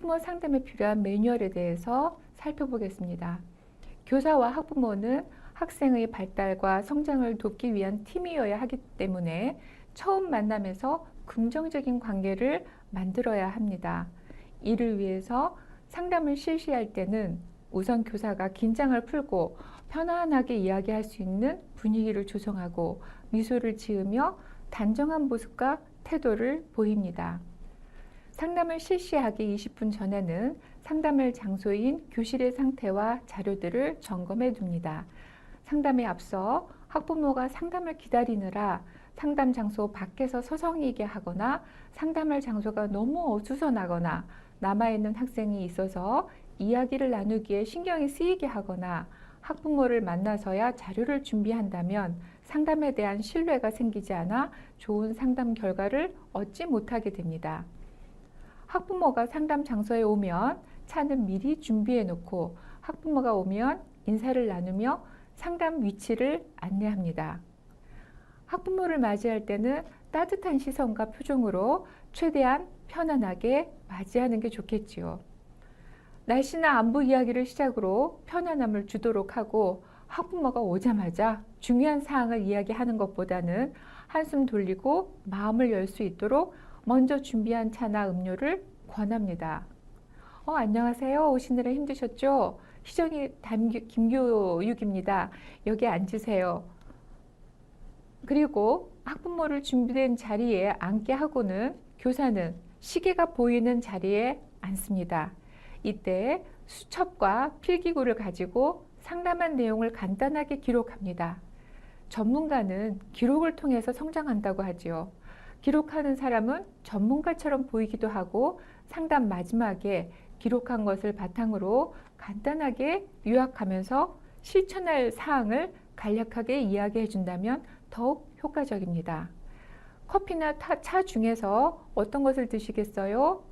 학부모 상담에 필요한 매뉴얼에 대해서 살펴보겠습니다. 교사와 학부모는 학생의 발달과 성장을 돕기 위한 팀이어야 하기 때문에 처음 만남에서 긍정적인 관계를 만들어야 합니다. 이를 위해서 상담을 실시할 때는 우선 교사가 긴장을 풀고 편안하게 이야기할 수 있는 분위기를 조성하고 미소를 지으며 단정한 모습과 태도를 보입니다. 상담을 실시하기 20분 전에는 상담할 장소인 교실의 상태와 자료들을 점검해 둡니다. 상담에 앞서 학부모가 상담을 기다리느라 상담 장소 밖에서 서성이게 하거나 상담할 장소가 너무 어수선하거나 남아있는 학생이 있어서 이야기를 나누기에 신경이 쓰이게 하거나 학부모를 만나서야 자료를 준비한다면 상담에 대한 신뢰가 생기지 않아 좋은 상담 결과를 얻지 못하게 됩니다. 학부모가 상담 장소에 오면 차는 미리 준비해 놓고 학부모가 오면 인사를 나누며 상담 위치를 안내합니다. 학부모를 맞이할 때는 따뜻한 시선과 표정으로 최대한 편안하게 맞이하는 게 좋겠지요. 날씨나 안부 이야기를 시작으로 편안함을 주도록 하고 학부모가 오자마자 중요한 사항을 이야기하는 것보다는 한숨 돌리고 마음을 열 수 있도록 먼저 준비한 차나 음료를 권합니다. 안녕하세요. 오시느라 힘드셨죠? 희정이 김교육입니다. 여기 앉으세요. 그리고 학부모를 준비된 자리에 앉게 하고는 교사는 시계가 보이는 자리에 앉습니다. 이때 수첩과 필기구를 가지고 상담한 내용을 간단하게 기록합니다. 전문가는 기록을 통해서 성장한다고 하지요. 기록하는 사람은 전문가처럼 보이기도 하고 상담 마지막에 기록한 것을 바탕으로 간단하게 요약하면서 실천할 사항을 간략하게 이야기해 준다면 더욱 효과적입니다. 커피나 차 중에서 어떤 것을 드시겠어요?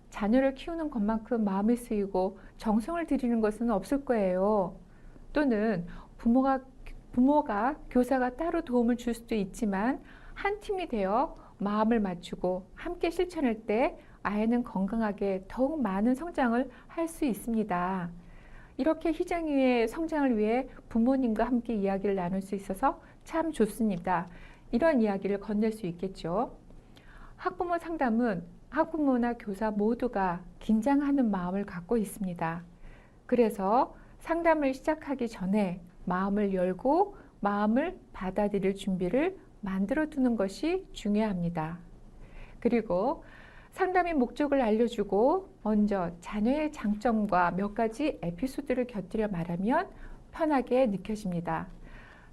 자녀를 키우는 것만큼 마음이 쓰이고 정성을 들이는 것은 없을 거예요. 또는 부모가 교사가 따로 도움을 줄 수도 있지만 한 팀이 되어 마음을 맞추고 함께 실천할 때 아이는 건강하게 더욱 많은 성장을 할 수 있습니다. 이렇게 희정이의 성장을 위해 부모님과 함께 이야기를 나눌 수 있어서 참 좋습니다. 이런 이야기를 건넬 수 있겠죠. 학부모 상담은 학부모나 교사 모두가 긴장하는 마음을 갖고 있습니다. 그래서 상담을 시작하기 전에 마음을 열고 마음을 받아들일 준비를 만들어 두는 것이 중요합니다. 그리고 상담의 목적을 알려주고 먼저 자녀의 장점과 몇 가지 에피소드를 곁들여 말하면 편하게 느껴집니다.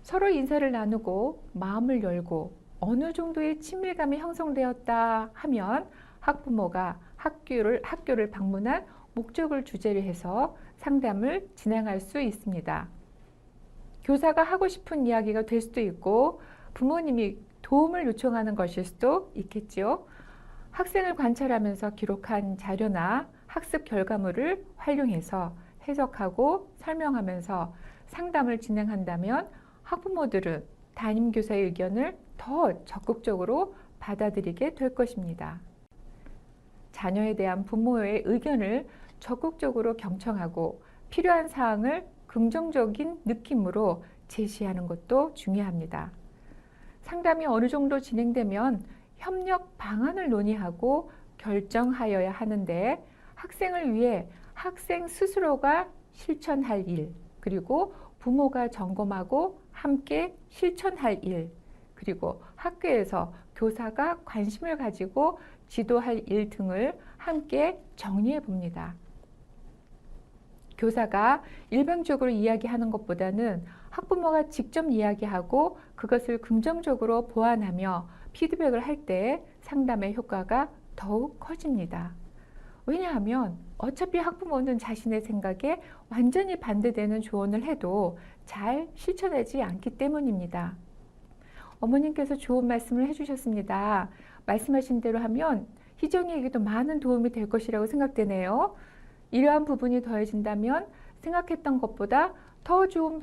서로 인사를 나누고 마음을 열고 어느 정도의 친밀감이 형성되었다 하면 학부모가 학교를 방문한 목적을 주제로 해서 상담을 진행할 수 있습니다. 교사가 하고 싶은 이야기가 될 수도 있고 부모님이 도움을 요청하는 것일 수도 있겠지요. 학생을 관찰하면서 기록한 자료나 학습 결과물을 활용해서 해석하고 설명하면서 상담을 진행한다면 학부모들은 담임교사의 의견을 더 적극적으로 받아들이게 될 것입니다. 자녀에 대한 부모의 의견을 적극적으로 경청하고 필요한 사항을 긍정적인 느낌으로 제시하는 것도 중요합니다. 상담이 어느 정도 진행되면 협력 방안을 논의하고 결정하여야 하는데 학생을 위해 학생 스스로가 실천할 일, 그리고 부모가 점검하고 함께 실천할 일, 그리고 학교에서 교사가 관심을 가지고 지도할 일 등을 함께 정리해 봅니다. 교사가 일방적으로 이야기하는 것보다는 학부모가 직접 이야기하고 그것을 긍정적으로 보완하며 피드백을 할 때 상담의 효과가 더욱 커집니다. 왜냐하면 어차피 학부모는 자신의 생각에 완전히 반대되는 조언을 해도 잘 실천하지 않기 때문입니다. 어머님께서 좋은 말씀을 해주셨습니다. 말씀하신 대로 하면 희정이에게도 많은 도움이 될 것이라고 생각되네요. 이러한 부분이 더해진다면 생각했던 것보다 더 좋은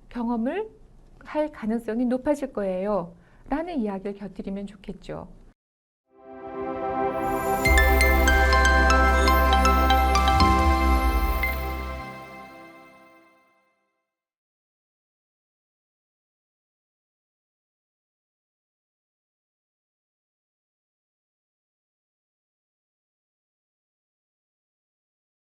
경험을 할 가능성이 높아질 거예요. 라는 이야기를 곁들이면 좋겠죠.